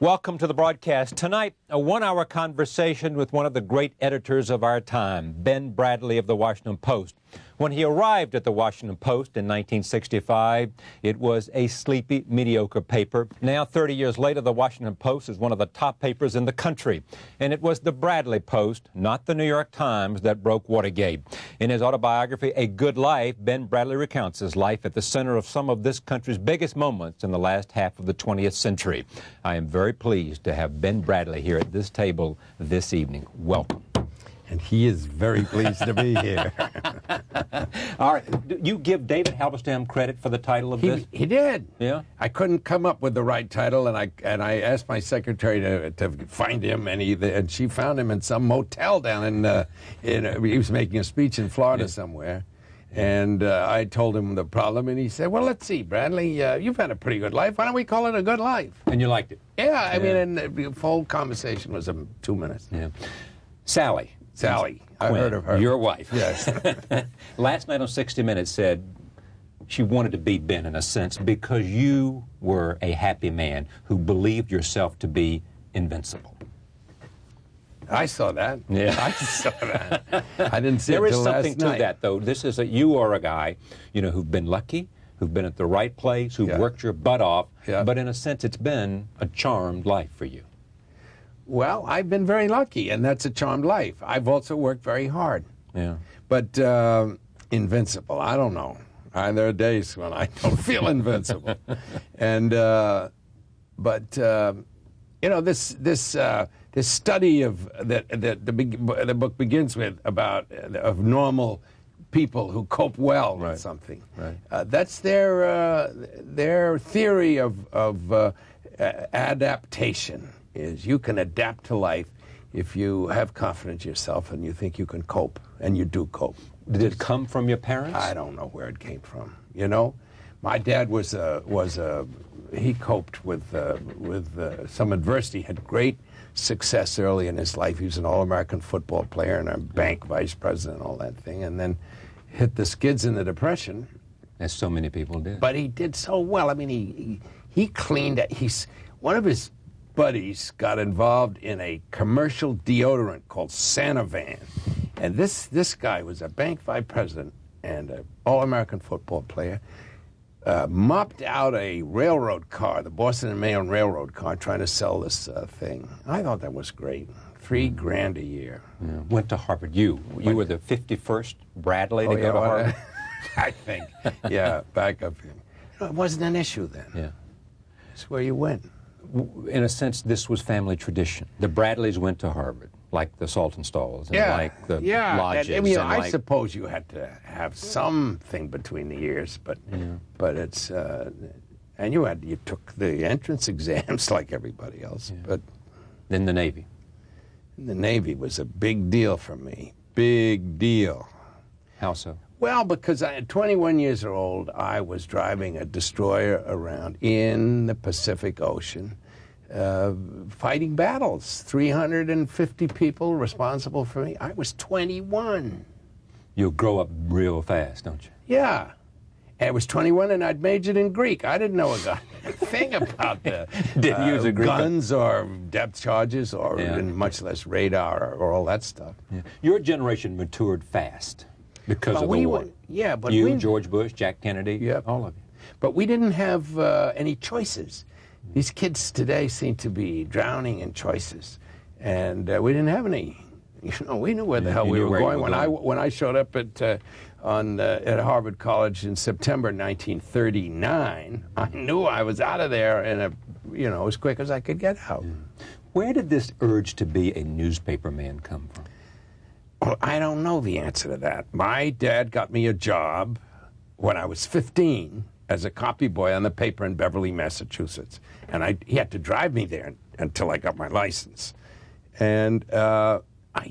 Welcome to the broadcast. Tonight, a one-hour conversation with one of the great editors of our time, Ben Bradlee of the Washington Post. When he arrived at the Washington Post in 1965, it was a sleepy, mediocre paper. Now, 30 years later, the Washington Post is one of the top papers in the country. And it was the Bradlee Post, not the New York Times, that broke Watergate. In his autobiography, A Good Life, Ben Bradlee recounts his life at the center of some of this country's biggest moments in the last half of the 20th century. I am very pleased to have Ben Bradlee here at this table this evening. Welcome. And he is very pleased to be here. All right. You give David Halberstam credit for the title of this? He did. Yeah? I couldn't come up with the right title, and I asked my secretary to find him, and she found him in some motel down he was making a speech in Florida somewhere. And I told him the problem, and he said, well, let's see, Bradlee, you've had a pretty good life. Why don't we call it A Good Life? And you liked it? Yeah, I mean, and the whole conversation was 2 minutes. Yeah. Sally, I've heard of her. Your wife. Yes. Last night on 60 Minutes said she wanted to be Ben in a sense because you were a happy man who believed yourself to be invincible. I saw that. Yeah. I saw that. I didn't see it till last night. There is something to that, though. This is you are a guy, who've been lucky, who've been at the right place, who've worked your butt off, but in a sense it's been a charmed life for you. Well, I've been very lucky, and that's a charmed life. I've also worked very hard. Yeah. But invincible, I don't know. There are days when I don't feel invincible. And this study that the book begins with of normal people who cope well with something. Right. That's their theory of adaptation. Is you can adapt to life if you have confidence in yourself and you think you can cope, and you do cope. Did it come from your parents? I don't know where it came from. My dad he coped with some adversity. Had great success early in his life. He was an All-American football player and a bank vice president and all that thing, and then hit the skids in the Depression. As so many people did. But he did so well. I mean, he cleaned it. One of his buddies got involved in a commercial deodorant called Sanavan. And this guy was a bank vice president and an All-American football player, mopped out a railroad car, the Boston and Maine Railroad car, trying to sell this thing. I thought that was great. $3,000 a year. Yeah. Went to Harvard. You were the 51st Bradlee to go to Harvard? I think. Yeah, back up here. It wasn't an issue then. Yeah. It's where you went. In a sense, this was family tradition. The Bradlees went to Harvard, like the Saltonstalls, and like the Lodges. I suppose you had to have something between the years, but it's and you took the entrance exams like everybody else. Yeah. But then the Navy. The Navy was a big deal for me. Big deal. How so? Well, because at 21 years old, I was driving a destroyer around in the Pacific Ocean, fighting battles. 350 people responsible for me. I was 21. You'll grow up real fast, don't you? Yeah. I was 21, and I'd majored in Greek. I didn't know a thing about Didn't use a Greek guns or depth charges or much less radar or all that stuff. Yeah. Your generation matured fast. Because of the war. But George Bush, Jack Kennedy, all of you. But we didn't have any choices. These kids today seem to be drowning in choices, and we didn't have any. We knew where the hell we were going. When I showed up at Harvard College in September 1939, I knew I was out of there as quick as I could get out. Yeah. Where did this urge to be a newspaper man come from? Well, I don't know the answer to that. My dad got me a job when I was 15 as a copy boy on the paper in Beverly, Massachusetts. And he had to drive me there until I got my license. And I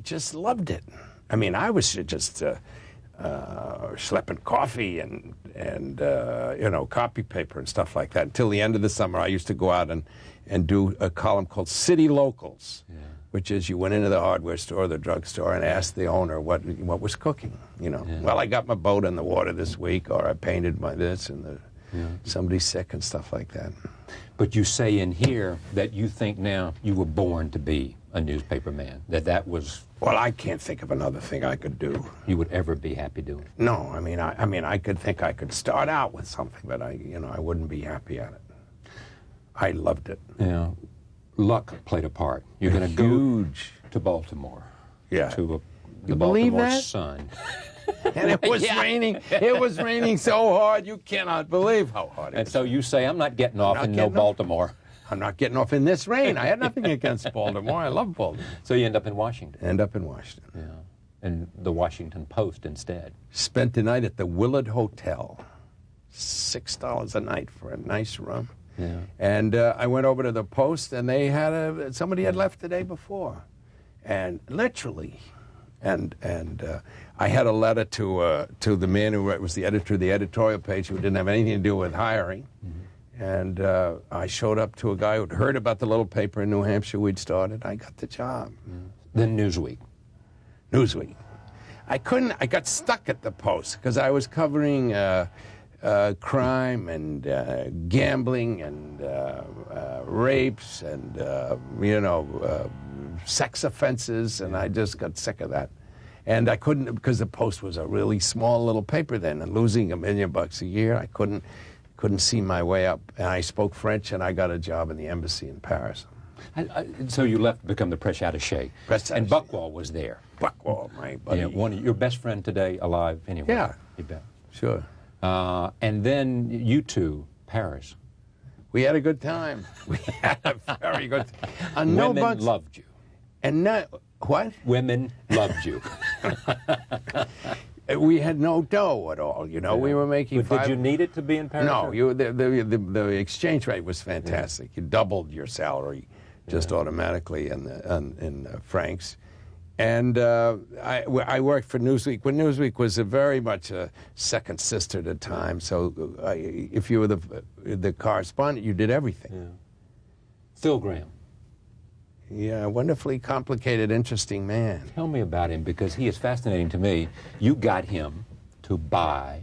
just loved it. I mean, I was just schlepping coffee and copy paper and stuff like that. Until the end of the summer, I used to go out and do a column called City Locals. Yeah. Which is you went into the hardware store or the drugstore and asked the owner what was cooking. Well, I got my boat in the water this week, or I painted my this, and somebody's sick and stuff like that. But you say in here that you think now you were born to be a newspaper man, that was... Well, I can't think of another thing I could do. You would ever be happy doing? No, I mean, I could think I could start out with something, but I wouldn't be happy at it. I loved it. Yeah, luck played a part. You're going to go to Baltimore. Yeah. To the You believe Baltimore that? Sun. And it was raining. It was raining so hard, you cannot believe how hard it was. And so you say, I'm not getting off in no Baltimore. I'm not getting off in this rain. I had nothing against Baltimore. I love Baltimore. So you end up in Washington. End up in Washington. Yeah. And the Washington Post instead. Spent the night at the Willard Hotel. $6 a night for a nice room. Yeah. And I went over to the Post, and they had somebody had left the day before. And literally, and I had a letter to the man who was the editor of the editorial page, who didn't have anything to do with hiring. And I showed up to a guy who'd heard about the little paper in New Hampshire we'd started. I got the job. Then Newsweek. Newsweek. I got stuck at the Post because I was covering crime and gambling and rapes and, sex offenses, and I just got sick of that. And I couldn't, because the Post was a really small little paper then, and losing $1 million a year, I couldn't see my way up. And I spoke French, and I got a job in the embassy in Paris. So you left to become the press attaché. And Buckwall was there. Buckwall, my buddy. Yeah, one of your best friend today alive anyway. Yeah. You bet. Sure. And then you two, Paris. We had a good time. We had a very good time. Women loved you. And what? Women loved you. We had no dough at all, you know. Yeah. We were making. But did you need it to be in Paris? No, the exchange rate was fantastic. You doubled your salary just automatically in francs. And I worked for Newsweek when Newsweek was very much a second sister at the time. So if you were the correspondent, you did everything. Yeah. Phil Graham. Yeah, a wonderfully complicated, interesting man. Tell me about him, because he is fascinating to me. You got him to buy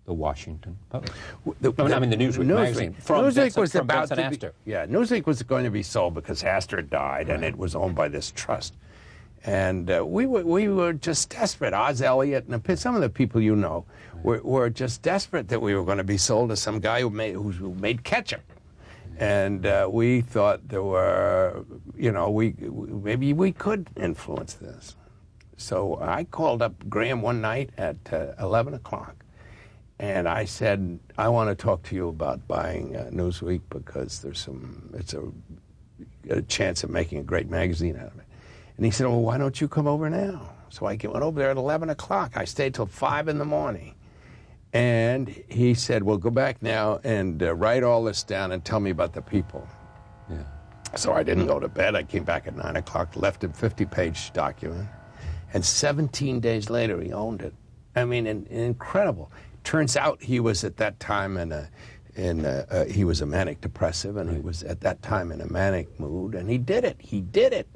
the Washington Post. The Newsweek magazine. Newsweek was about to be, Newsweek was going to be sold because Astor died, and it was owned by this trust. And we were just desperate. Oz Elliott and some of the people you know were just desperate that we were going to be sold to some guy who made ketchup. And we thought there were, maybe we could influence this. So I called up Graham one night at 11 o'clock, and I said, I want to talk to you about buying Newsweek because it's a chance of making a great magazine out of it. And he said, well, why don't you come over now? So I went over there at 11 o'clock. I stayed till 5 in the morning. And he said, well, go back now and write all this down and tell me about the people. Yeah. So I didn't go to bed. I came back at 9 o'clock, left a 50-page document. And 17 days later, he owned it. I mean, incredible. Turns out he was at that time he was a manic depressive, and he was at that time in a manic mood, and he did it. He did it.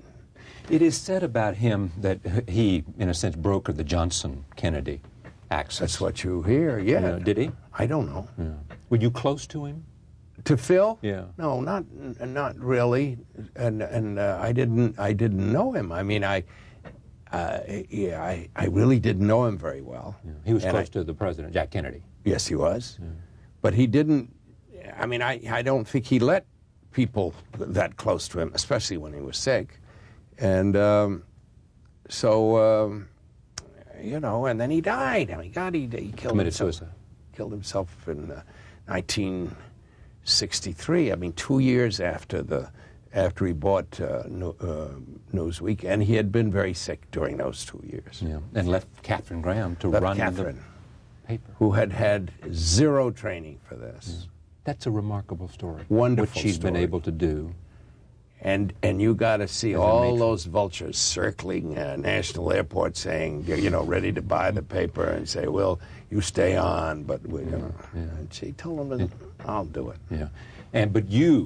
It is said about him that he, in a sense, brokered the Johnson-Kennedy axis. That's what you hear, yeah. Did he? I don't know. Yeah. Were you close to him? To Phil? Yeah. No, not really. And I didn't know him. I mean, I really didn't know him very well. Yeah. He was close to the president, Jack Kennedy. Yes, he was. Yeah. But he didn't. I mean, I don't think he let people that close to him, especially when he was sick. And and then he died. I mean, God, he killed Committed himself. Suicide. Killed himself in 1963. I mean, 2 years after he bought Newsweek, and he had been very sick during those 2 years. Yeah, and left Katharine Graham to run the paper, who had zero training for this. Yeah. That's a remarkable story. Wonderful what she's story. been able to do. And you got to see all those vultures circling National Airport saying, ready to buy the paper, and say, well, you stay on, but And she told them, I'll do it. Yeah. But I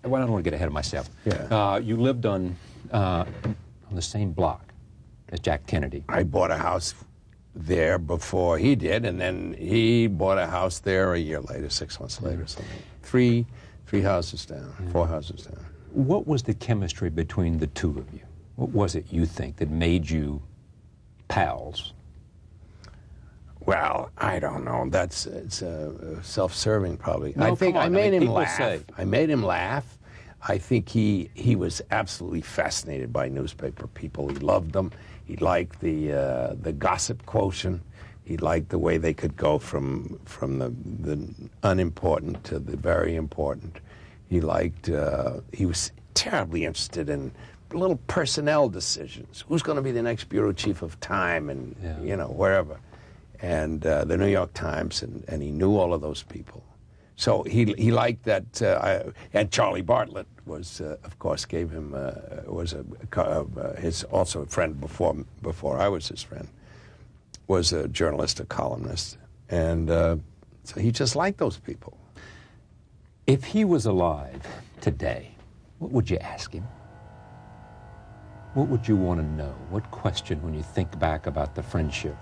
don't want to get ahead of myself. Yeah. You lived on the same block as Jack Kennedy. I bought a house there before he did, and then he bought a house there a year later, 6 months later, something. Three houses down, 4 houses down. What was the chemistry between the two of you? What was it, you think, that made you pals? Well, I don't know. It's self-serving, probably. No, I think come on. I made him people laugh. say. I made him laugh. I think he was absolutely fascinated by newspaper people. He loved them. He liked the gossip quotient. He liked the way they could go from the unimportant to the very important. He was terribly interested in little personnel decisions. Who's going to be the next bureau chief of Time and, wherever. And the New York Times, and he knew all of those people. So he liked that, and Charlie Bartlett was, of course, gave him, his also a friend before I was his friend, was a journalist, a columnist. And so he just liked those people. If he was alive today, what would you ask him? What would you want to know? What question when you think back about the friendship?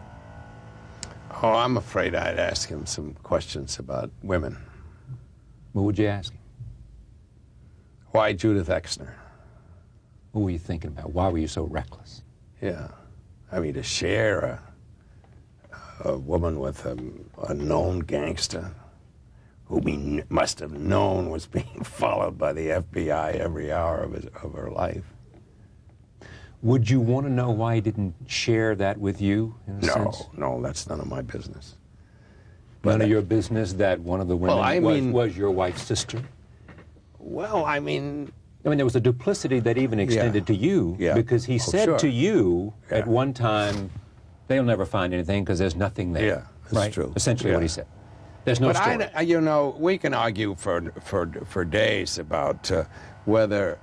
Oh, I'm afraid I'd ask him some questions about women. What would you ask him? Why Judith Exner? What were you thinking about? Why were you so reckless? Yeah. I mean, to share a woman with a known gangster who we must have known was being followed by the FBI every hour of her life. Would you want to know why he didn't share that with you, in a sense? No, that's none of my business. None of your business that one of the women was your wife's sister? Well, I mean, there was a duplicity that even extended to you, because he said to you at one time, they'll never find anything because there's nothing there. Yeah, that's true. Essentially what he said. There's no story. But we can argue for days about whether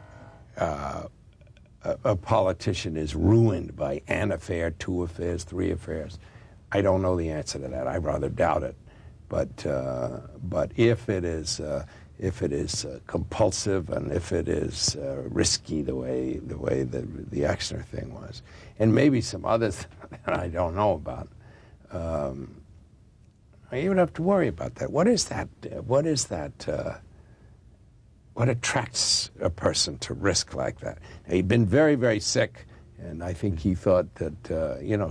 a politician is ruined by an affair, 2 affairs, 3 affairs. I don't know the answer to that. I rather doubt it. But if it is compulsive, and if it is risky the way the Exner thing was, and maybe some others that I don't know about, you would have to worry about that. What is that? What attracts a person to risk like that? He'd been very, very sick, and I think he thought that,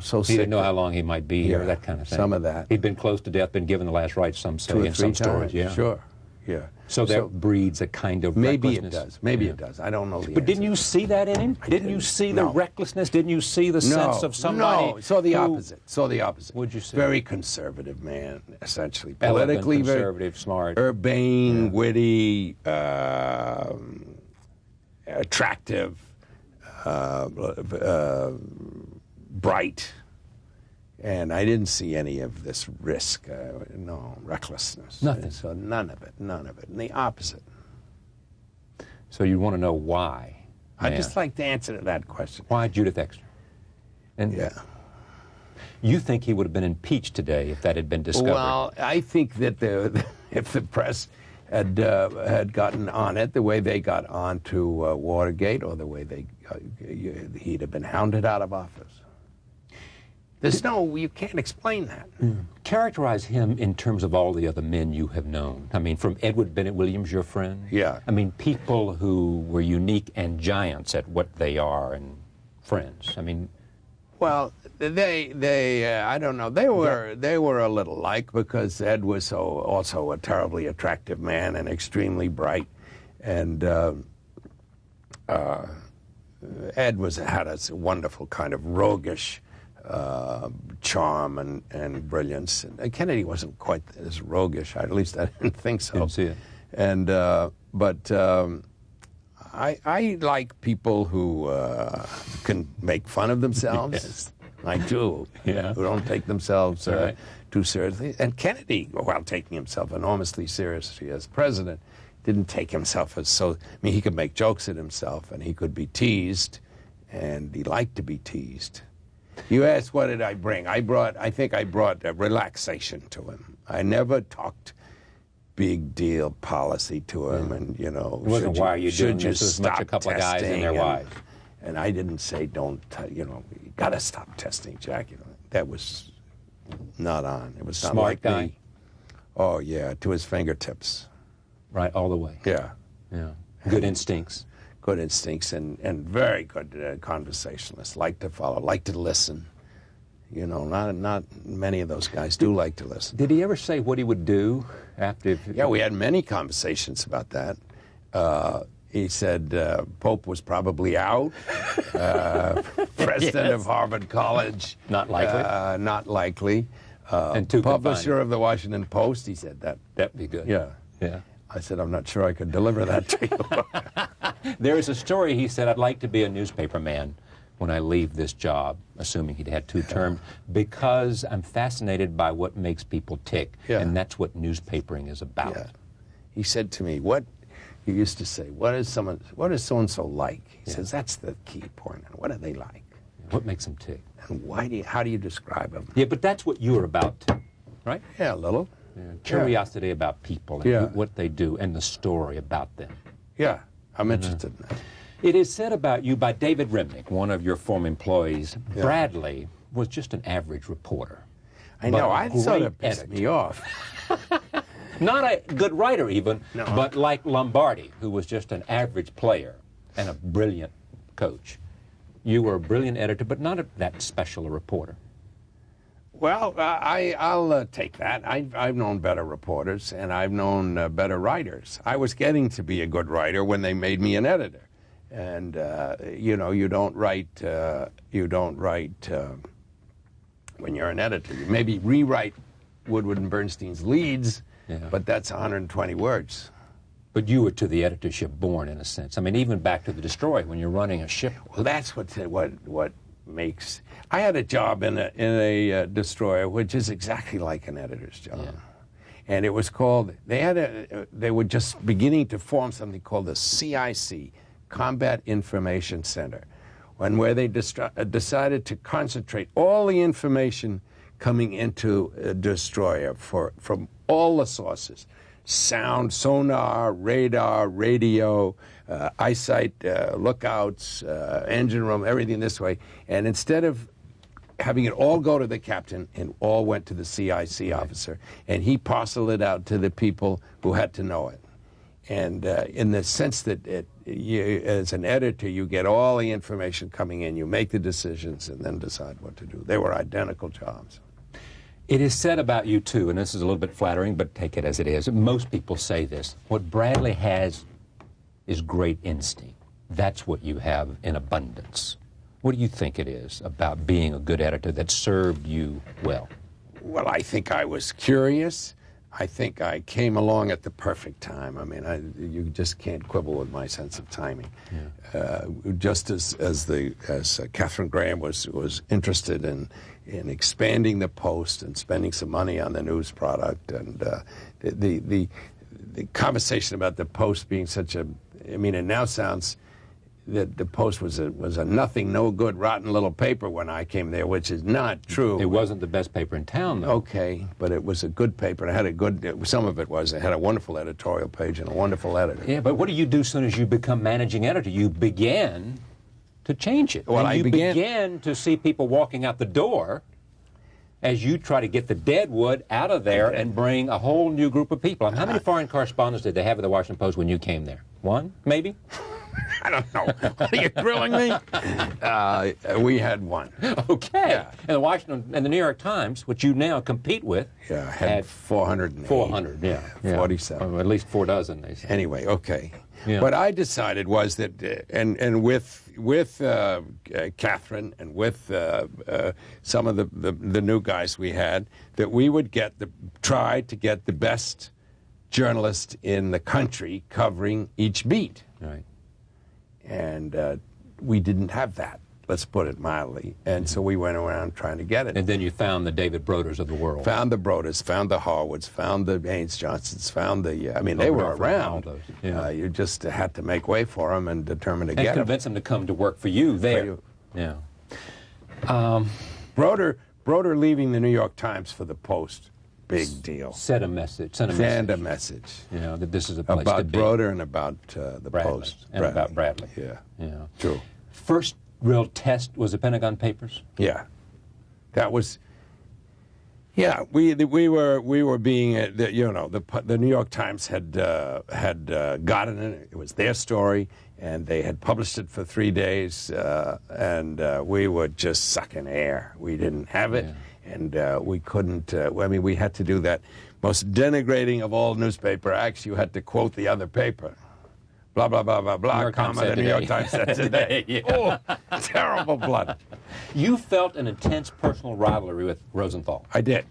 so sick. He didn't know how long he might be here, that kind of thing. Some of that. He'd been close to death, been given the last rites, some say, 2 or in 3 some times. stories. Yeah. Sure, yeah. So that breeds a kind of maybe recklessness. It does. Maybe it does. I don't know the But answer. didn't you see that in him? Didn't you see the recklessness? Didn't you see the sense of somebody? No, saw the opposite. Saw the opposite. What'd you see? Very conservative man, essentially. Elegant, Politically conservative, smart. Urbane, witty, attractive, bright. And I didn't see any of this risk, recklessness. Nothing. So none of it. And the opposite. So you want to know why? I'd just like to answer to that question. Why Judith Exner? And you think he would have been impeached today if that had been discovered? Well, I think that if the press had gotten on it the way they got on to Watergate, or the way he'd have been hounded out of office. You can't explain that. Characterize him in terms of all the other men you have known. I mean, from Edward Bennett Williams, your friend. Yeah. I mean, people who were unique and giants at what they are, and friends. I mean. Well, they I don't know. They were a little like, because Ed was also a terribly attractive man and extremely bright, and Ed had a wonderful kind of roguish charm and brilliance. And Kennedy wasn't quite as roguish. At least I didn't think so. Didn't see it. And but I like people who can make fun of themselves. Yes. I do. Yeah. Who don't take themselves too seriously. And Kennedy, while taking himself enormously seriously as president, didn't take himself as so. I mean, he could make jokes at himself, and he could be teased, and he liked to be teased. You asked, what did I bring? I think I brought relaxation to him. I never talked big deal policy to him, and it wasn't why are you doing this as much a couple of guys and their wives. And I didn't say you got to stop testing, Jack. That was not on. It was not Smart like guy. me. Oh, yeah, to his fingertips. Right, all the way. Yeah. Yeah. Good instincts. Good instincts and very good conversationalist. Like to follow, like to listen. You know, not many of those guys do like to listen. Did he ever say what he would do after? Yeah, we had many conversations about that. He said Pope was probably out. President of Harvard College. Not likely. Not likely. And too publisher of the Washington Post. He said that. That'd be good. Yeah. Yeah. I said, I'm not sure I could deliver that to you. There is a story, he said, I'd like to be a newspaper man when I leave this job, assuming he'd had 2 terms, because I'm fascinated by what makes people tick, and that's what newspapering is about. Yeah. He said to me, he used to say, what is so-and-so like? He says, that's the key point. What are they like? What makes them tick? And how do you describe them? Yeah, but that's what you're about, too, right? Yeah, a little. Yeah. Curiosity about people and what they do and the story about them. Yeah, I'm interested in that. It is said about you by David Remnick, one of your former employees, Bradlee was just an average reporter. I know, I sort of pissed me off. Not a good writer even, but like Lombardi, who was just an average player and a brilliant coach. You were a brilliant editor, but not that special a reporter. Well, I'll take that. I've known better reporters, and I've known better writers. I was getting to be a good writer when they made me an editor. And, you know, you don't write when you're an editor. You maybe rewrite Woodward and Bernstein's leads, but that's 120 words. But you were to the editorship born, in a sense. I mean, even back to the Destroy, when you're running a ship. Well, that's what makes... I had a job in a destroyer, which is exactly like an editor's job. Yeah. And it was called... They were just beginning to form something called the CIC, Combat Information Center, where they decided to concentrate all the information coming into a destroyer from all the sources: sound, sonar, radar, radio, eyesight, lookouts, engine room, everything this way. And instead of having it all go to the captain, it all went to the CIC officer, and he parceled it out to the people who had to know it. And in the sense that as an editor, you get all the information coming in, you make the decisions, and then decide what to do. They were identical jobs. It is said about you, too, and this is a little bit flattering, but take it as it is. Most people say this. What Bradlee has is great instinct. That's what you have in abundance. What do you think it is about being a good editor that served you well? Well, I think I was curious. I think I came along at the perfect time. I mean, you just can't quibble with my sense of timing. Yeah. Just as Katharine Graham was interested in expanding the Post and spending some money on the news product, and the conversation about the Post being such a, I mean, it now sounds that the Post was a nothing, no good, rotten little paper when I came there, which is not true. It wasn't the best paper in town, though. Okay, but it was a good paper. It had a good, some of it was. It had a wonderful editorial page and a wonderful editor. Yeah, but what do you do as soon as you become managing editor? You began to change it. Well, and you began to see people walking out the door as you try to get the dead wood out of there and bring a whole new group of people. How many foreign correspondents did they have at the Washington Post when you came there? 1, maybe? I don't know. Are you grilling me? We had 1. Okay. Yeah. And the Washington and the New York Times, which you now compete with, had 408. 400, 47. Or at least 4 dozen, they say. Anyway, okay. Yeah. What I decided was that, and with Katharine and with some of the new guys we had, that we would try to get the best journalist in the country covering each beat. Right. And we didn't have that, let's put it mildly. And so we went around trying to get it. And then you found the David Broders of the world. Found the Broders, found the Harwoods, found the Haynes Johnsons, found the, I mean, they were around. Yeah. You just had to make way for them and determine to get them. And convince them to come to work for you there. Yeah. Broder leaving the New York Times for the Post, big deal. Send a message. Send a message. You know, that this is a place about to be. About Broder and about the Bradlee, Post. And about Bradlee. Yeah. Yeah. True. First real test was the Pentagon Papers? Yeah. That was, Yeah, we were being the New York Times had gotten it. It was their story, and they had published it for 3 days, and we were just sucking air. We didn't have it, and we couldn't. I mean, we had to do that most denigrating of all newspaper acts. You had to quote the other paper. Blah, blah, blah, blah, blah, comma, the New York Times said today. Oh, terrible blood. You felt an intense personal rivalry with Rosenthal. I did.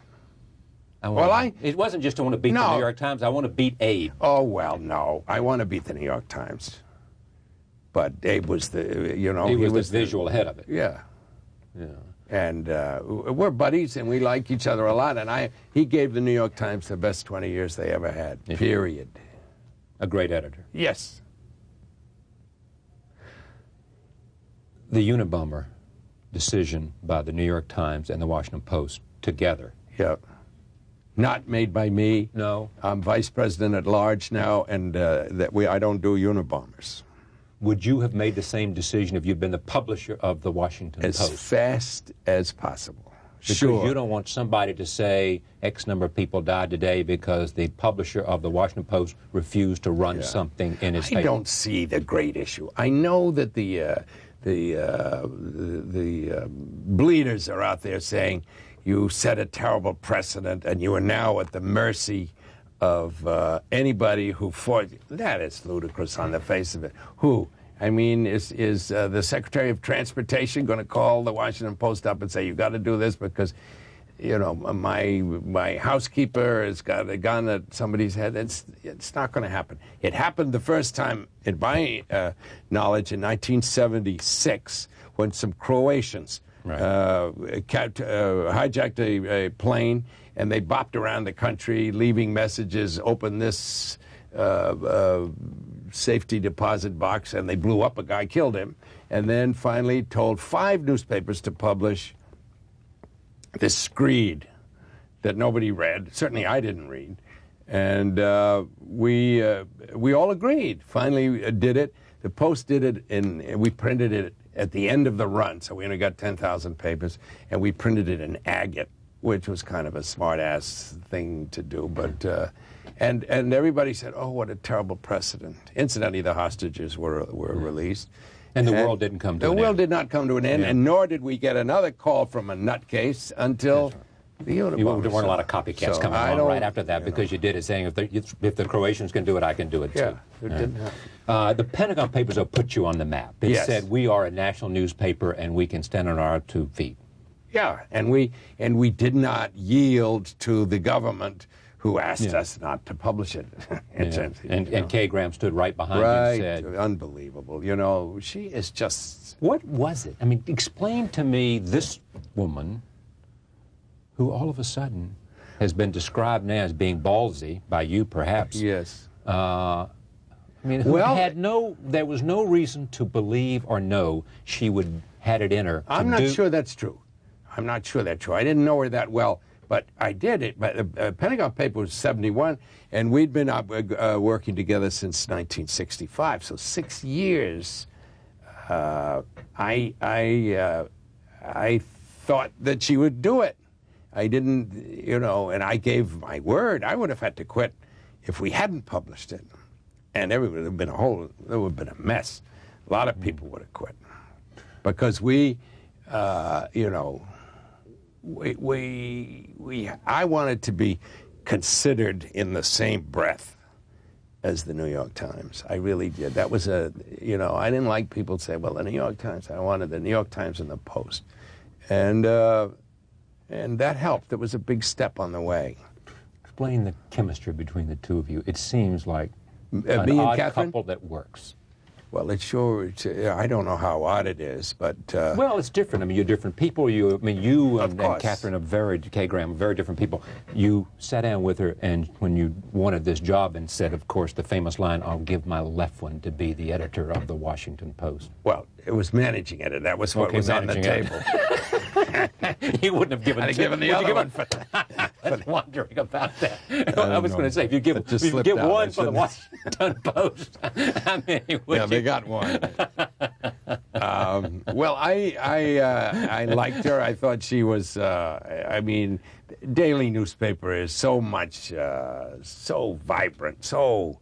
It wasn't just I want to beat the New York Times, I want to beat Abe. Oh, well, no. I want to beat the New York Times. But Abe was the, He was the visual head of it. Yeah. Yeah. And we're buddies, and we like each other a lot. And he gave the New York Times the best 20 years they ever had, period. A great editor. Yes. The Unabomber decision by the New York Times and the Washington Post together. Yep. Not made by me. No. I'm vice president at large now, and I don't do Unabombers. Would you have made the same decision if you'd been the publisher of the Washington Post? As fast as possible. Because sure. You don't want somebody to say X number of people died today because the publisher of the Washington Post refused to run something in his paper. I don't see the great issue. I know that the bleeders are out there saying you set a terrible precedent and you are now at the mercy of anybody who fought. That is ludicrous on the face of it. Who? I mean, is the Secretary of Transportation going to call the Washington Post up and say, you've got to do this because, you know, my housekeeper has got a gun at somebody's head? It's not going to happen. It happened the first time, in my knowledge, in 1976, when some Croatians hijacked a plane, and they bopped around the country, leaving messages, open this safety deposit box, and they blew up a guy, killed him, and then finally told 5 newspapers to publish this screed that nobody read. Certainly I didn't read. And we all agreed. Finally did it. The Post did it, and we printed it at the end of the run, so we only got 10,000 papers, and we printed it in agate, which was kind of a smart-ass thing to do. But and everybody said, oh, what a terrible precedent. Incidentally, the hostages were released. And the world didn't come to an end. The world did not come to an end, and nor did we get another call from a nutcase until the Unabomber. There weren't a lot of copycats coming along right after that because you did it saying, if the Croatians can do it, I can do it too. Yeah, it didn't happen. The Pentagon Papers will put you on the map. It said, we are a national newspaper and we can stand on our 2 feet. Yeah, and we did not yield to the government who asked us not to publish it. And Kay Graham stood right behind you and said... Unbelievable. You know, she is just... What was it? I mean, explain to me this woman who all of a sudden has been described now as being ballsy, by you perhaps. Yes. I mean, there was no reason to believe or know she had it in her. I'm not sure that's true. I'm not sure that's true. I didn't know her that well. But I did it. But the Pentagon paper was 71, and we'd been working together since 1965. So 6 years. I thought that she would do it. I didn't, you know, and I gave my word. I would have had to quit if we hadn't published it, and there would have been a mess. A lot of people would have quit because we, you know. I wanted to be considered in the same breath as the New York Times. I really did. That was I didn't like people say, well, the New York Times. I wanted the New York Times and the Post. And that helped. It was a big step on the way. Explain the chemistry between the two of you. It seems like me an and odd Catherine? couple that works. Well, I don't know how odd it is, but... well, it's different. I mean, you're different people. You and Catherine Kay Graham are very different people. You sat down with her, and when you wanted this job, and said, of course, the famous line, I'll give my left one to be the editor of the Washington Post. Well, it was managing it. That was what was on the table. You wouldn't have given... I'd have given the other one for... I was wondering about that. I was going to say, if you give one for the Washington Post, how many would you... Yeah, they got one. Well, I liked her. I thought she was. I mean, daily newspaper is so much, so vibrant, so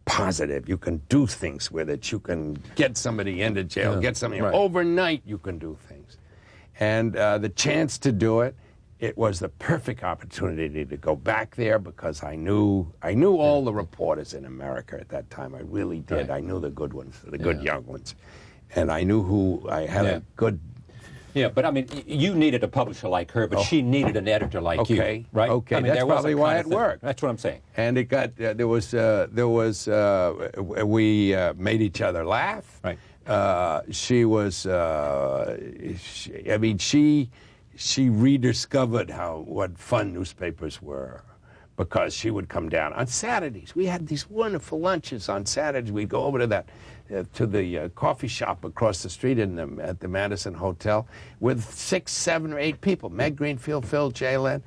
positive. You can do things with it. You can get somebody into jail, get somebody overnight. You can do things, and the chance to do it. It was the perfect opportunity to go back there because I knew all the reporters in America at that time. I really did. I knew the good ones, the good young ones, and I knew who I had a good. Yeah, but I mean, you needed a publisher like her, but she needed an editor like you, right? Okay, I mean, that's probably why it worked. That's what I'm saying. And it got we made each other laugh. Right. She was. She rediscovered what fun newspapers were, because she would come down on Saturdays. We had these wonderful lunches on Saturdays. We'd go over to the coffee shop across the street at the Madison Hotel with 6, 7, or 8 people. Meg Greenfield, Phil Jalen,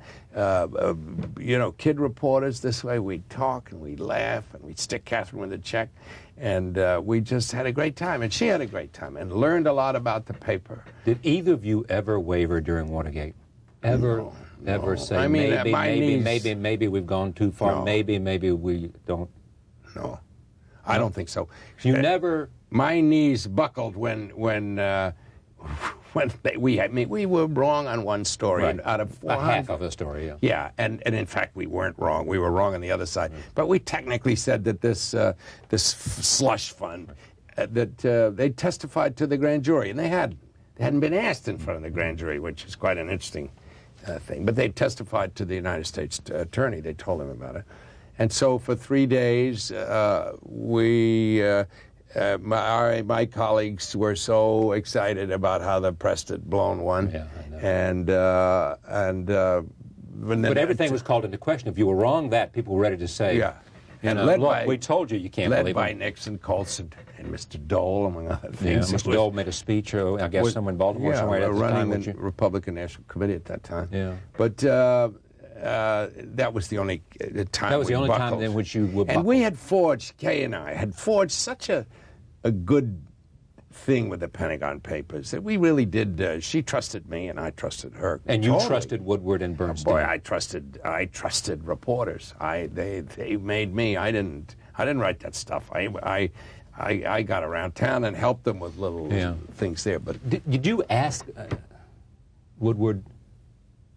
kid reporters. This way we'd talk and we'd laugh and we'd stick Catherine with a check. And we just had a great time, and she had a great time, and learned a lot about the paper. Did either of you ever waver during Watergate? Ever say, I mean, maybe we've gone too far, No. maybe we don't? No, I don't think so. You never... My knees buckled when we were wrong on one story out of 400. Half of a story, yeah. Yeah, and in fact we weren't wrong. We were wrong on the other side. But we technically said that this slush fund that they testified to the grand jury, and they hadn't been asked in front of the grand jury, which is quite an interesting thing. But they testified to the United States attorney. They told him about it, and so for 3 days my colleagues were so excited about how the press had blown one, but everything was called into question. If you were wrong, people were ready to say, we told you can't believe it. Led by Nixon, Colson, and Mr. Dole, among other things. Yeah, Mr. Dole made a speech, I guess, somewhere in Baltimore, somewhere at the time. Running the Republican National Committee at that time. Yeah. But that was the only time. That was the only buckled. time in which you were buckled. And we had forged, Kay and I had forged such a good thing with the Pentagon Papers that we really did. She trusted me, and I trusted her. And you trusted Woodward and Bernstein. Boy, I trusted reporters. They made me. I didn't write that stuff. I got around town and helped them with little things there. But did you ask Woodward,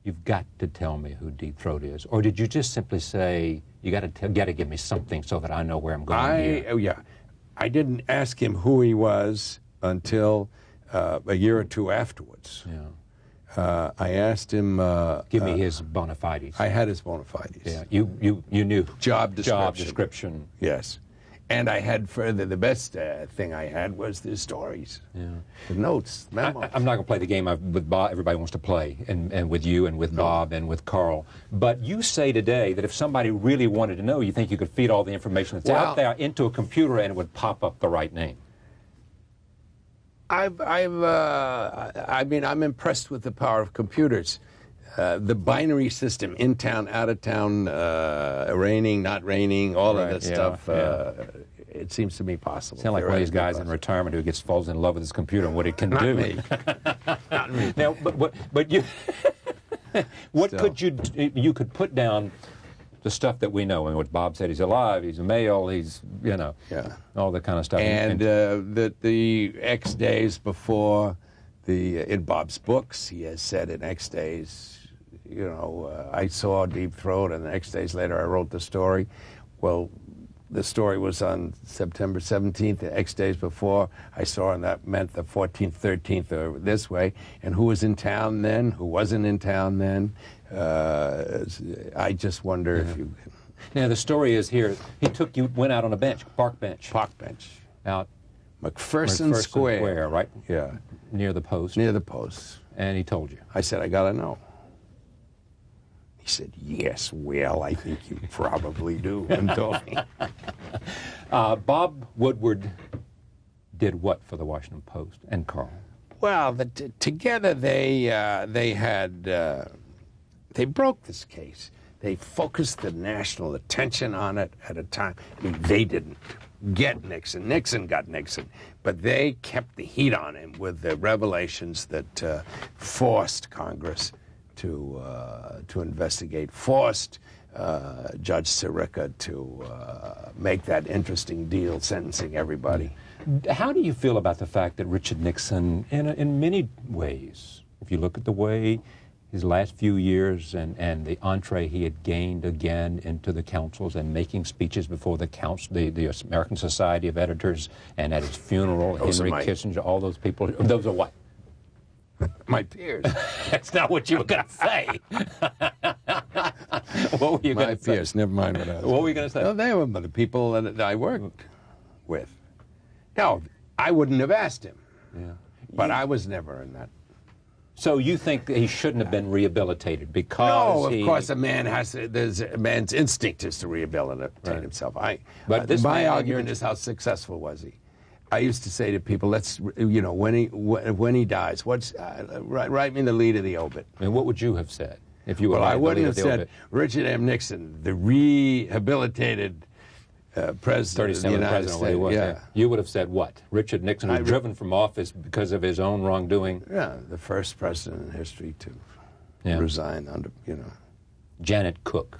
"You've got to tell me who Deep Throat is," or did you just simply say, "You got to give me something so that I know where I'm going here"? I didn't ask him who he was until a year or two afterwards. Yeah. I asked him. Give me his bona fides. I had his bona fides. Yeah. You knew. Job description. Job description. Yes. And I had further, the best thing I had was the stories, the notes, memos. I'm not going to play the game with Bob everybody wants to play, and with you and with Bob and with Carl. But you say today that if somebody really wanted to know, you think you could feed all the information that's out there into a computer and it would pop up the right name. I'm impressed with the power of computers. The binary system, in town, out of town, raining, not raining, all of that stuff, it seems to me possible. Sound like one of these guys in retirement who falls in love with his computer and what it can do. Me. Not me. Now, but you, what could you could put down the stuff that we know. And what Bob said, he's alive, he's a male, he's, all that kind of stuff. And the X days before, in Bob's books, he has said in X days, I saw Deep Throat, and the X days later I wrote the story. Well, the story was on September 17th, the X days before I saw, and that meant the 14th, 13th, or this way. And who was in town then? Who wasn't in town then? I just wonder if you... Now, the story is here. You went out on a bench, park bench. Park bench. Out McPherson Square. Right? Yeah. Near the post. Near the post. And he told you. I said, I got to know. He said, yes, well, I think you probably do, and told me. Bob Woodward did what for the Washington Post and Carl? Well, together they broke this case. They focused the national attention on it at a time. I mean, they didn't. get Nixon. Nixon got Nixon. But they kept the heat on him with the revelations that forced Congress to investigate, forced Judge Sirica to make that interesting deal sentencing everybody. How do you feel about the fact that Richard Nixon, in many ways, if you look at the way his last few years and the entree he had gained again into the councils and making speeches before the American Society of Editors, and at his funeral, Henry Kissinger, all those people, those are what? My peers. That's not what you were going to say. What were you going to say? My peers, never mind what I was. What were you going to say? No, they were the people that I worked with. No, I wouldn't have asked him. Yeah. But I was never in that. So you think he shouldn't have been rehabilitated because No, of course a man has to, a man's instinct is to rehabilitate himself. But my argument is, how successful was he? I used to say to people, when he dies, write me the lead of the obit. And what would you have said if you were? Well, I wouldn't have said Richard M. Nixon, the rehabilitated president of the United States. Yeah. You would have said what? Richard Nixon was driven from office because of his own wrongdoing? Yeah, the first president in history to resign under, Janet Cook.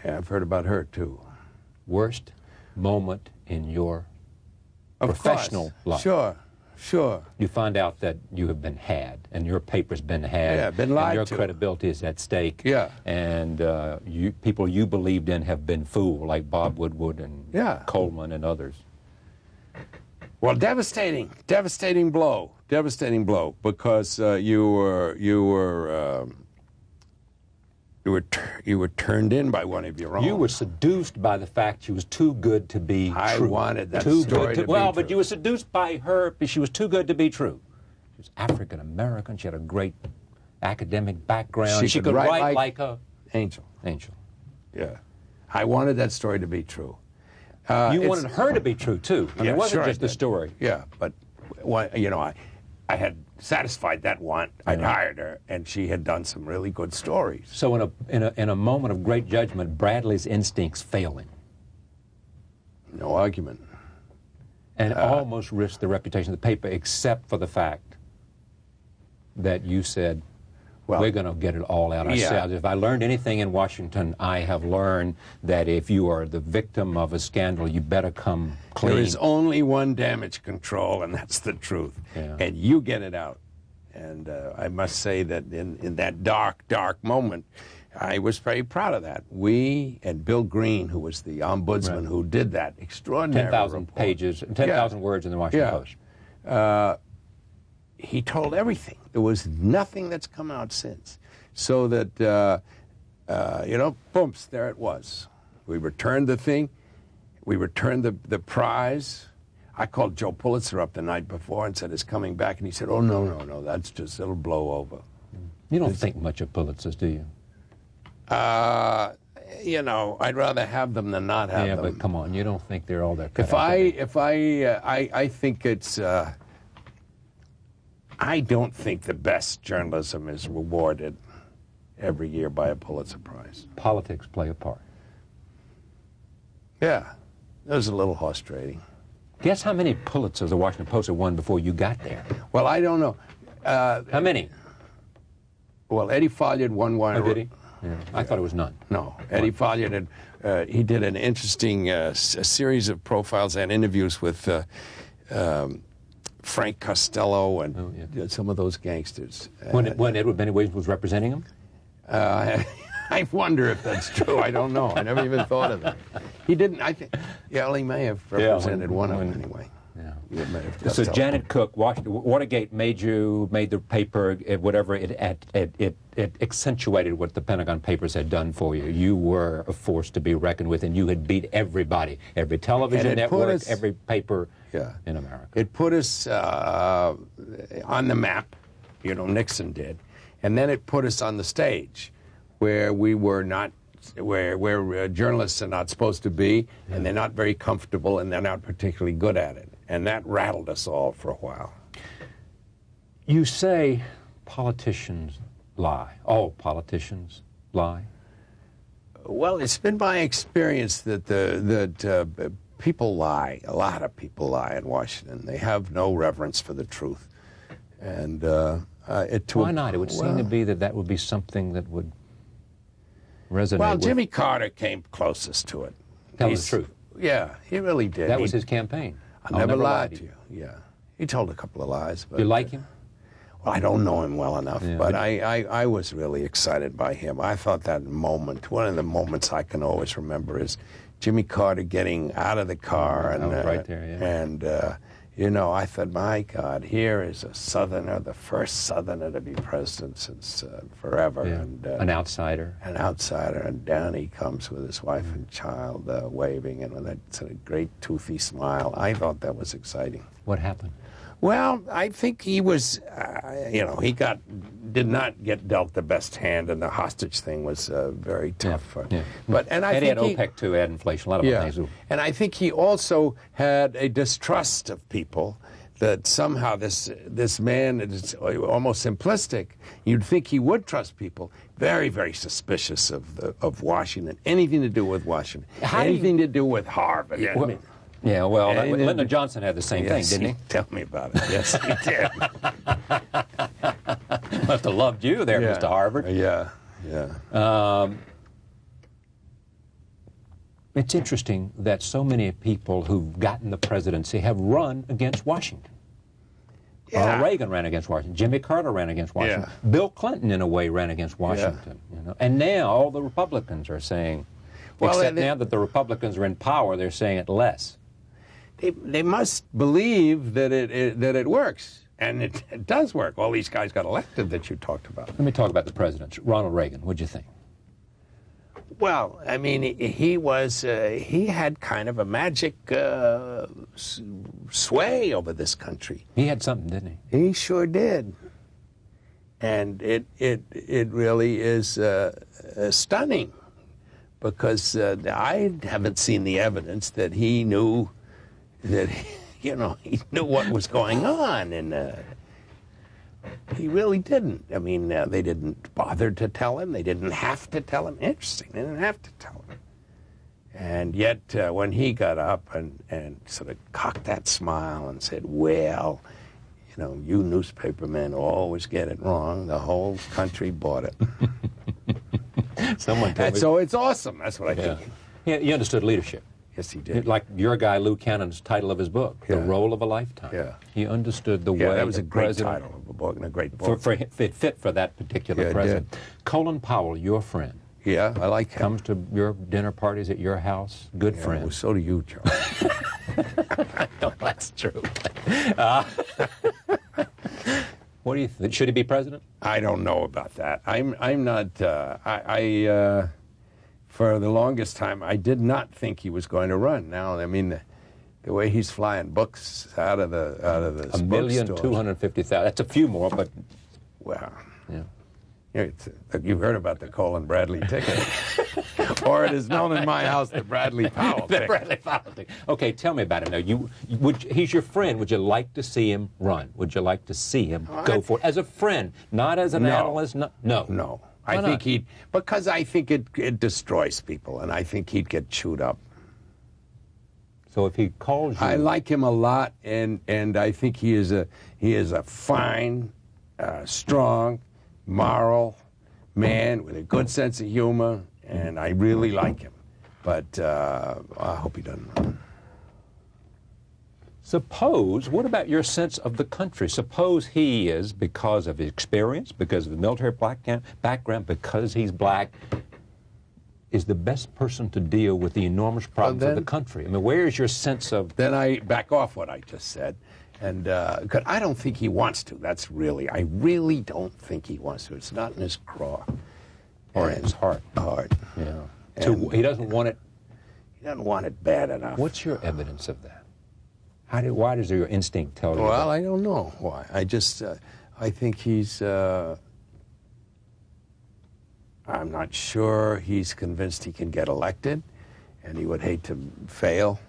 Yeah, I've heard about her, too. Worst moment in your professional life? Sure. You find out that you have been had, and your paper's been had. Yeah, been lied and your to. credibility is at stake. Yeah. And people you believed in have been fooled, like Bob Woodward and Coleman and others. Well, devastating blow, because you were turned in by one of your own. You were seduced by the fact she was too good to be true. I wanted that story to be well, true. but you were seduced by her because she was too good to be true. She was African American. She had a great academic background. She could write like a angel. Yeah. I wanted that story to be true. You wanted her to be true too. I mean, it wasn't just the story. Yeah, but I had satisfied that want. I'd hired her, and she had done some really good stories. So in a moment of great judgment, Bradlee's instincts fail him. No argument. And almost risked the reputation of the paper, except for the fact that you said, we're going to get it all out ourselves. If I learned anything in Washington, I have learned that if you are the victim of a scandal, you better come clean. There is only one damage control, and that's the truth. Yeah. And you get it out. And I must say that in that dark moment, I was very proud of that. We and Bill Green, who was the ombudsman who did that extraordinary 10,000 pages, 10,000 words in the Washington Post. He told everything. There was nothing that's come out since. So that, booms, there it was. We returned the thing. We returned the prize. I called Joe Pulitzer up the night before and said, it's coming back. And he said, oh, no, that's just, it'll blow over. You don't think much of Pulitzers, do you? I'd rather have them than not have them. Yeah, but come on, you don't think they're all that I think it's... I don't think the best journalism is rewarded every year by a Pulitzer Prize. Politics play a part. Yeah, it was a little horse trading. Guess how many Pulitzers the Washington Post had won before you got there? Well, I don't know. How many? Well, Eddie Folliard won one. Oh, did he? Yeah. I thought it was none. No, Eddie Folliard had, he did an interesting a series of profiles and interviews with Frank Costello and some of those gangsters. When Edward Benny Williams was representing him? I wonder if that's true. I don't know. I never even thought of that. He didn't. I think. Yeah, well, he may have represented one of them anyway. Yeah. So Janet Cook, Watergate made the paper, whatever it accentuated what the Pentagon Papers had done for you. You were a force to be reckoned with, and you had beat everybody, every television network, every paper in America. It put us on the map, Nixon did, and then it put us on the stage, where we were not. Where journalists are not supposed to be, and they're not very comfortable, and they're not particularly good at it. And that rattled us all for a while. You say politicians lie. All politicians lie? Well, it's been my experience that people lie. A lot of people lie in Washington. They have no reverence for the truth. And why not? It would seem to be that would be something that would resonate. Well, Jimmy Carter came closest to it. Tell the truth. Yeah, he really did. That was his campaign. I never lied to you. Yeah, he told a couple of lies. But, you like him? Well, I don't know him well enough, but I was really excited by him. I thought that moment, one of the moments I can always remember is Jimmy Carter getting out of the car. And, right there, yeah. And, you know, I thought, my God, here is a Southerner, the first Southerner to be president since forever. Yeah. And, an outsider. An outsider. And down he comes with his wife and child waving and with that sort of great toothy smile. I thought that was exciting. What happened? Well, I think he was, you know, he did not get dealt the best hand, and the hostage thing was very tough. Yeah. But and I he think had OPEC too, had inflation, a lot of things. And I think he also had a distrust of people that somehow this man is almost simplistic. You'd think he would trust people. Very, very suspicious of Washington. Anything to do with Washington. Anything to do with Harvard. Yeah, well, Lyndon Johnson had the same thing, didn't he? Tell me about it. Yes, he did. Must have loved you there, Mr. Harvard. Yeah. It's interesting that so many people who've gotten the presidency have run against Washington. Ronald Reagan ran against Washington. Jimmy Carter ran against Washington. Bill Clinton, in a way, ran against Washington. You know? And now all the Republicans are saying, except now that the Republicans are in power, they're saying it less. They must believe that it works, and it does work. All these guys got elected that you talked about. Let me talk about the presidents. Ronald Reagan, what'd you think? Well, I mean, he had kind of a magic sway over this country. He had something, didn't he? He sure did, and it really is stunning, because I haven't seen the evidence that he knew. That he knew what was going on, and he really didn't. I mean, they didn't bother to tell him. They didn't have to tell him. Interesting, they didn't have to tell him. And yet, when he got up and sort of cocked that smile and said, "Well, you know, you newspapermen always get it wrong," the whole country bought it. Someone told me. So it's awesome. That's what I think. Yeah, he understood leadership. Yes, he did. Like your guy, Lou Cannon's title of his book, The Role of a Lifetime. Yeah. He understood the way. Yeah, that was a great title of a book and a great book. It fit for that particular president. Colin Powell, your friend. Yeah, I like him. Comes to your dinner parties at your house. Good friend. Well, so do you, Charles. No, that's true. What do you think? Should he be president? I don't know about that. I'm not. For the longest time, I did not think he was going to run. Now, I mean, the way he's flying books out of the bookstores. 1,250,000. That's a few more, but well, yeah. You've heard about the Cole and Bradlee ticket, or it is known in my house the Bradlee Powell ticket. The Bradlee Powell ticket. Okay, tell me about him now. He's your friend. Would you like to see him run? Would you like to see him go for it as a friend, not as an analyst? No. I think because I think it destroys people, and I think he'd get chewed up. So if he calls you, I like him a lot, and I think he is a fine, strong, moral man with a good sense of humor, and I really like him. But I hope he doesn't run. Suppose, what about your sense of the country? Suppose he is, because of his experience, because of the military background, because he's black, is the best person to deal with the enormous problems of the country. I mean, where is your sense of... Then I back off what I just said. And 'cause I don't think he wants to. I really don't think he wants to. It's not in his craw. Or in his heart. Yeah. So he doesn't want it... He doesn't want it bad enough. What's your evidence of that? Why does your instinct tell you that? Well, I don't know why. I just, I think he's, I'm not sure he's convinced he can get elected, and he would hate to fail.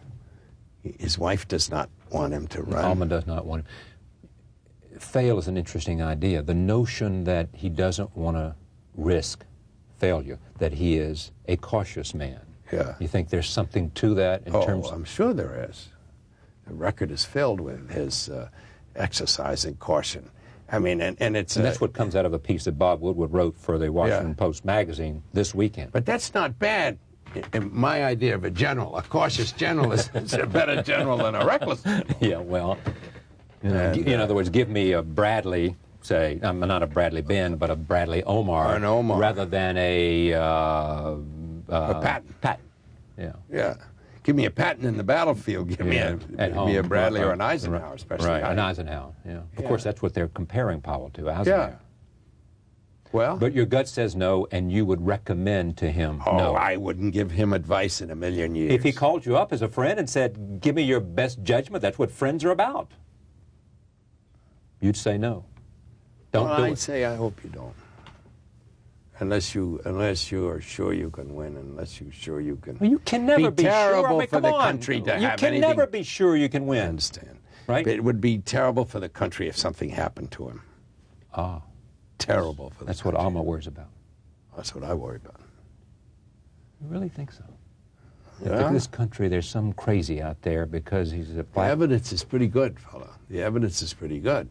His wife does not want him to run. Alma does not want him. Fail is an interesting idea. The notion that he doesn't want to risk failure, that he is a cautious man. Yeah. You think there's something to that in terms of... I'm sure there is. The record is filled with his exercising caution. I mean, and it's... And that's what comes out of a piece that Bob Woodward wrote for the Washington Post magazine this weekend. But that's not bad. In my idea of a general, a cautious general is a better general than a reckless general. Yeah, well, in other words, give me a Bradlee, say, I'm not a Bradlee Ben, but a Bradlee Omar. An Omar. Rather than a Patton. Patton, yeah. Yeah. Give me a Patton in the battlefield. Give me a Bradlee or an Eisenhower, especially. Right, an Eisenhower, yeah. Of course, that's what they're comparing Powell to, Eisenhower. Yeah. Well, but your gut says no, and you would recommend to him no. I wouldn't give him advice in a million years. If he called you up as a friend and said, give me your best judgment, that's what friends are about, you'd say no. Don't do it. I'd say I hope you don't. Unless you are sure you can win, unless you're sure you can. Well, you can never be terrible sure. I mean, for the country to have anything. You can never be sure you can win. I understand. Right? But it would be terrible for the country if something happened to him. Ah. Terrible for the That's country. what Alma worries about. That's what I worry about. You really think so? Yeah. In this country, there's some crazy out there because he's a The black... evidence is pretty good, fella. The evidence is pretty good.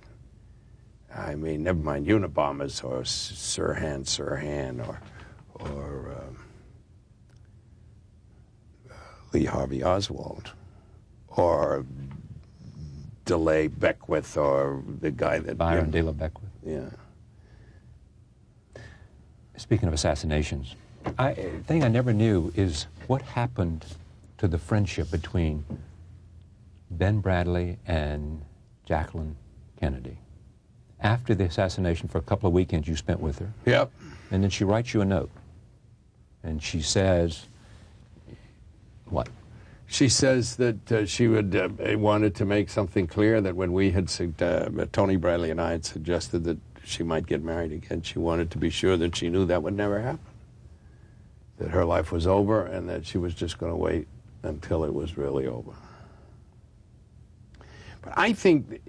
I mean, never mind Unabombers or Sirhan, or Lee Harvey Oswald, or DeLay Beckwith, or the guy that... Byron De La Beckwith. Yeah. Speaking of assassinations, a thing I never knew is what happened to the friendship between Ben Bradlee and Jacqueline Kennedy. After the assassination, for a couple of weekends you spent with her. Yep. And then she writes you a note. And she says, what? She says that she wanted to make something clear that when we had, Tony Bradlee and I had suggested that she might get married again, she wanted to be sure that she knew that would never happen. That her life was over and that she was just going to wait until it was really over. But I think,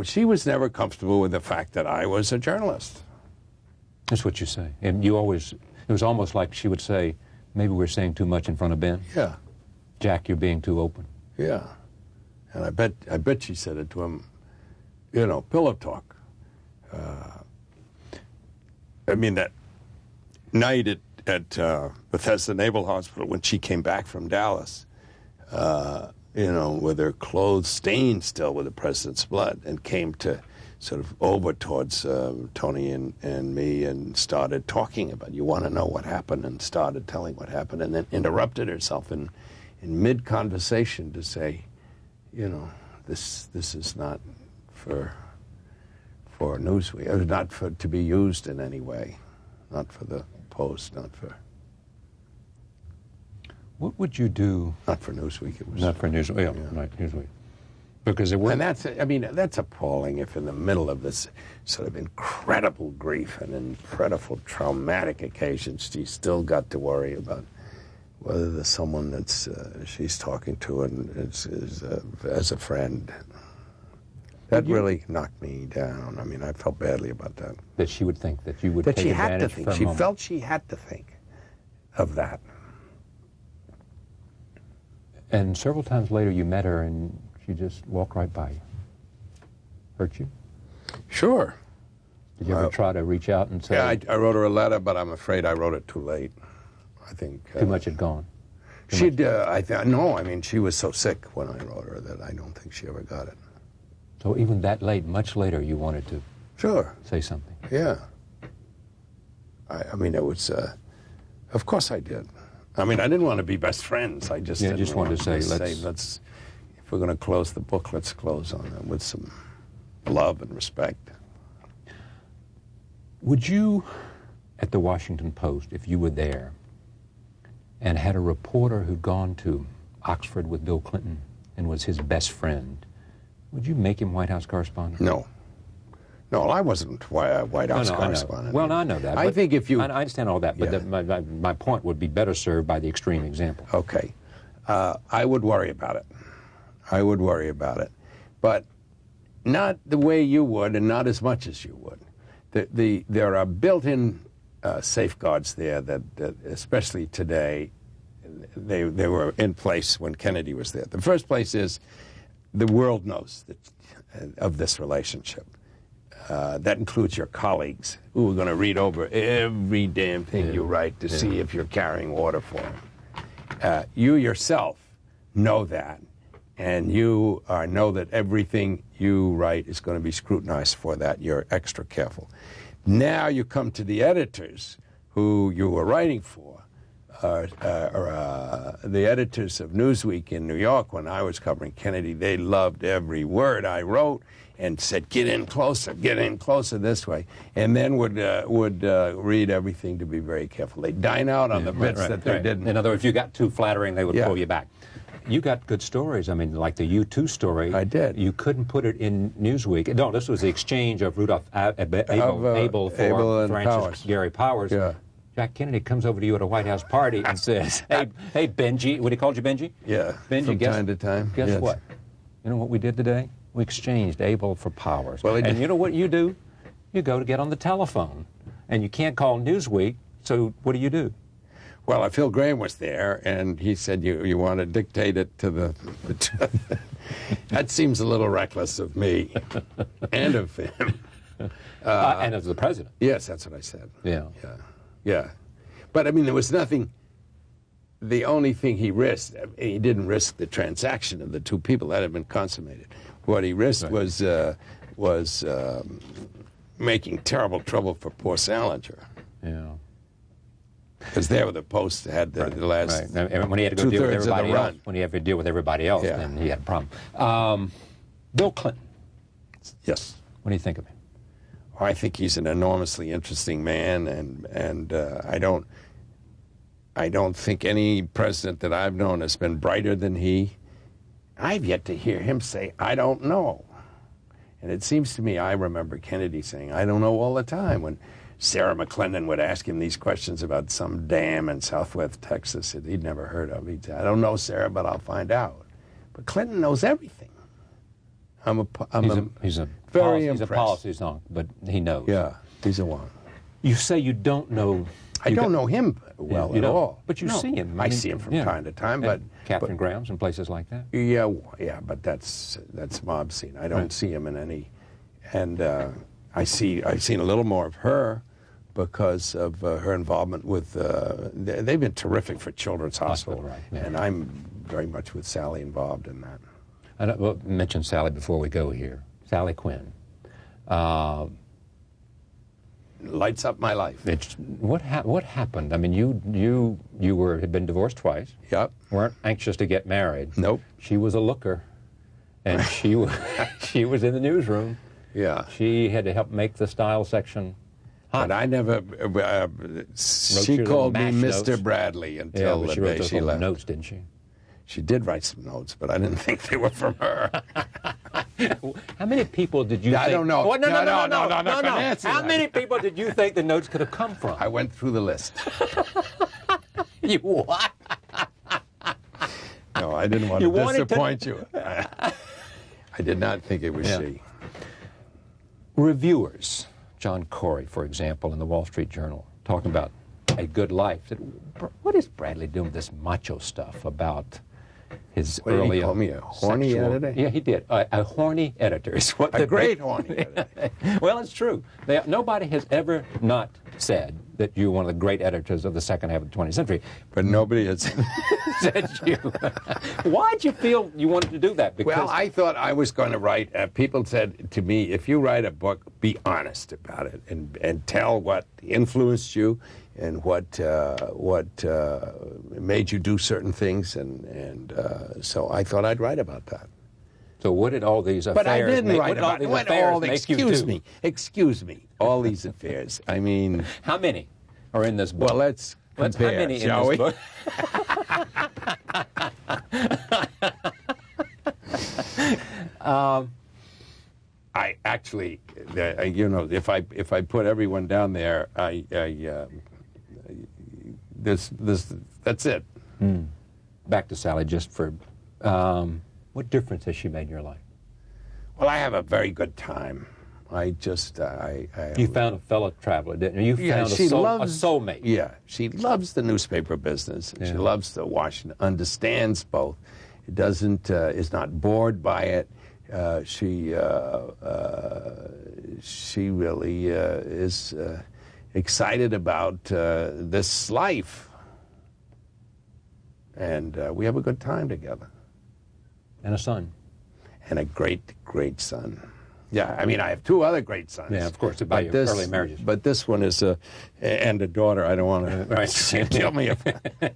she was never comfortable with the fact that I was a journalist. That's what you say. And you always, it was almost like she would say, maybe we're saying too much in front of Ben. Yeah. Jack, you're being too open. Yeah. And I bet she said it to him, pillow talk. I mean, that night at Bethesda Naval Hospital when she came back from Dallas, with her clothes stained still with the president's blood, and came to sort of over towards Tony and me and started talking about, you want to know what happened, and started telling what happened, and then interrupted herself in mid-conversation to say, this is not for Newsweek. It was not to be used in any way, not for the Post, not for... What would you do? Not for Newsweek. It was not for Newsweek. Yeah, right, Newsweek. Because it and that's appalling. If in the middle of this sort of incredible grief and incredible traumatic occasions, she's still got to worry about whether there's someone that's she's talking to and is as a friend. That really knocked me down. I mean, I felt badly about that. That she would think that you would take advantage for a moment. She felt she had to think of that. And several times later you met her and she just walked right by you. Hurt you? Sure. Did you ever try to reach out and say... Yeah, I wrote her a letter, but I'm afraid I wrote it too late. I think... too much had gone? No, I mean, she was so sick when I wrote her that I don't think she ever got it. So even that late, much later, you wanted to say something? Yeah. I mean, it was... of course I did. I mean, I didn't want to be best friends. I just just wanted to say, let's if we're going to close the book, let's close on it with some love and respect. Would you, at the Washington Post, if you were there, and had a reporter who'd gone to Oxford with Bill Clinton and was his best friend, would you make him White House correspondent? No. No, I wasn't White House correspondent. Well, I know that. I think if you... I understand all that, but my point would be better served by the extreme example. Okay. I would worry about it. I would worry about it. But not the way you would and not as much as you would. There are built-in safeguards there that, especially today, they were in place when Kennedy was there. The first place is the world knows of this relationship. That includes your colleagues who are going to read over every damn thing you write to see if you're carrying water for them. You yourself know that, and you know that everything you write is going to be scrutinized for that. You're extra careful. Now you come to the editors who you were writing for, the editors of Newsweek in New York when I was covering Kennedy. They loved every word I wrote and said, get in closer this way, and then would read everything to be very careful. They dine out on the bits that they didn't. In other words, if you got too flattering, they would pull you back. You got good stories. I mean, like the U2 story. I did. You couldn't put it in Newsweek. No, this was the exchange of Rudolph Abel for Francis Gary Powers. Yeah. Jack Kennedy comes over to you at a White House party and says, hey, Benji. What he called you, Benji? Yeah, Benji, from time to time. Guess what? You know what we did today? We exchanged Abel for Powers. Well, and you know what you do? You go to get on the telephone. And you can't call Newsweek, so what do? Well, Phil Graham was there, and he said, you want to dictate it to the that seems a little reckless of me and of him. And of the president. Yes, that's what I said. Yeah. But, I mean, there was nothing. The only thing he risked, he didn't risk the transaction of the two people. That had been consummated. What he risked was making terrible trouble for poor Salinger. Yeah. Because they were the Post that had the last And when he had to go deal with everybody else, then he had a problem. Bill Clinton. Yes. What do you think of him? I think he's an enormously interesting man, and I don't think any president that I've known has been brighter than he. I've yet to hear him say, I don't know. And it seems to me, I remember Kennedy saying, I don't know all the time. When Sarah McClendon would ask him these questions about some dam in southwest Texas that he'd never heard of. He'd say, I don't know, Sarah, but I'll find out. But Clinton knows everything. He's a policy song, but he knows. Yeah, he's a one. You say you don't know. I don't know him well at all. But you see him. I see him from time to time. But Catherine Graham's and places like that. Yeah, but that's mob scene. I don't see him in any. And I've seen a little more of her because of her involvement with. They've been terrific for Children's Hospital, right? Yeah. And I'm very much with Sally involved in that. We'll mention Sally before we go here. Sally Quinn. Lights up my life. What happened? I mean, you had been divorced twice. Yep. Weren't anxious to get married. Nope. She was a looker, and she was in the newsroom. Yeah. She had to help make the style section hot. But I never. She called me Mr. Bradlee until the day she left. Notes, didn't she? She did write some notes, but I didn't think they were from her. How many people did you think? I don't know. Oh, no. How many people did you think the notes could have come from? I went through the list. You what? No, I didn't want to disappoint you. I did not think it was she. Reviewers, John Corey, for example, in the Wall Street Journal, talking about a good life. Said, what is Bradlee doing with this macho stuff about his early? Did he call me a horny editor? Yeah, he did. A horny editor is what. A great horny editor. Well, it's true. Nobody has ever not said that you're one of the great editors of the second half of the 20th century. But nobody has said you. Why'd you feel you wanted to do that? Well, I thought I was going to write. People said to me, if you write a book, be honest about it and tell what influenced you and what made you do certain things. And so I thought I'd write about that. So what did all these affairs? But I didn't write about it. Excuse me. All these affairs. I mean, how many are in this book? Well, let's compare, how many shall in this book? I actually, if I put everyone down there, that's it. Back to Sally, just for. What difference has she made in your life? Well, I have a very good time. I just, You found a fellow traveler, didn't you? You found a soulmate. Yeah, she loves the newspaper business. Yeah. She loves the Washington, understands both. It doesn't, is not bored by it. She really is excited about this life. And we have a good time together. And a son. And a great, great son. Yeah, I mean, I have two other great sons. Yeah, of course, about your early marriages. But this one is and a daughter. I don't want to tell me if...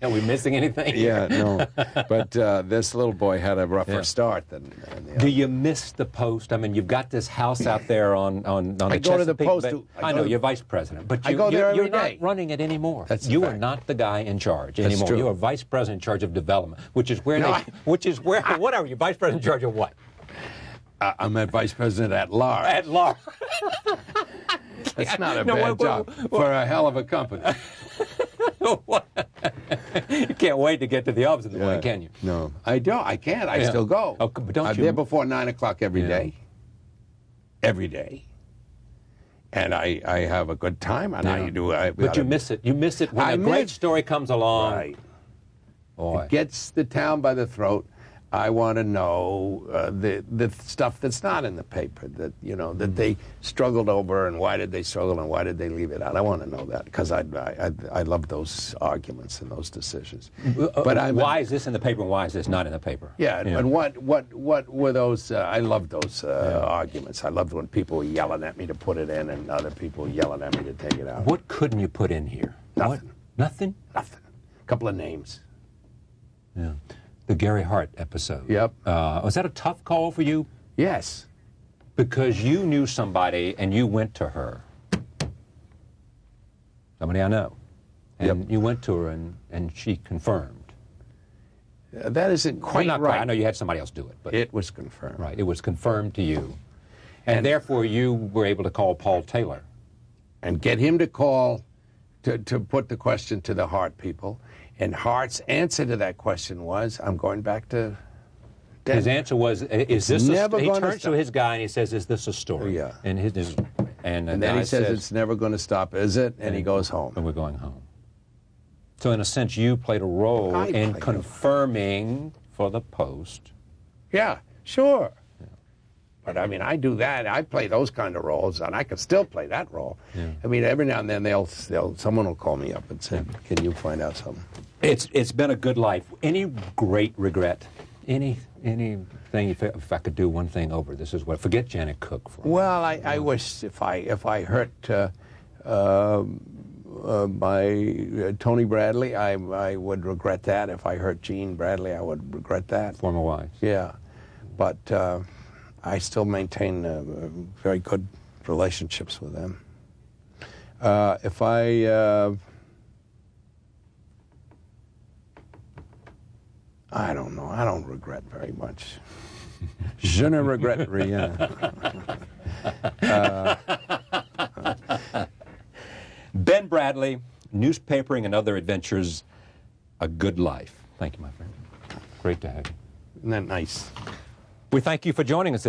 Are we missing anything? Yeah, no. But this little boy had a rougher start than the other. Do you miss the Post? I mean, you've got this house out there on the I go to the Post. I know, you're vice president, but I go there every you're day. not running it anymore. That's you a are fact. not the guy in charge That's anymore. true. You are vice president in charge of development, which is where what are you, vice president in charge of what? I'm a vice president at large. At large. That's not a bad job for a hell of a company. You can't wait to get to the office in the morning, can you? No, I don't. I can't. I still go. Oh, but don't I'm you? there before 9 o'clock every day. Every day. And I have a good time. And I do. But you miss it. You miss it when a great story comes along. Right. Boy. It gets the town by the throat. I want to know the stuff that's not in the paper that that they struggled over, and why did they struggle, and why did they leave it out. I want to know that because I love those arguments and those decisions. But why is this in the paper and why is this not in the paper? Yeah, and what were those? I love those arguments. I loved when people were yelling at me to put it in, and other people yelling at me to take it out. What couldn't you put in here? Nothing. Nothing? Nothing. A couple of names. Yeah. The Gary Hart episode. Yep. Was that a tough call for you? Yes. Because you knew somebody and you went to her. Somebody I know. And you went to her and she confirmed. That isn't quite not right. I know you had somebody else do it. But it was confirmed. Right. It was confirmed to you. And therefore you were able to call Paul Taylor. And get him to call to put the question to the Hart people. And Hart's answer to that question was, I'm going back to Denver. His answer was, is this a story? He turns to his guy and he says, is this a story? Yeah. And then he says, it's never going to stop, is it? And he goes home. And we're going home. So in a sense, you played a role in confirming for the Post. Yeah, sure. Yeah. But I mean, I do that. I play those kind of roles, and I can still play that role. Yeah. I mean, every now and then someone will call me up and say, can you find out something? It's been a good life. Any great regret? Anything? If I could do one thing over, this is what. Forget Janet Cook for. Well, I wish if I hurt by Tony Bradlee, I would regret that. If I hurt Jean Bradlee, I would regret that. Former wives. Yeah, but I still maintain very good relationships with them. If I don't know. I don't regret very much. Je ne regrette rien. Ben Bradlee, newspapering and other adventures, a good life. Thank you, my friend. Great to have you. Isn't that nice? We thank you for joining us.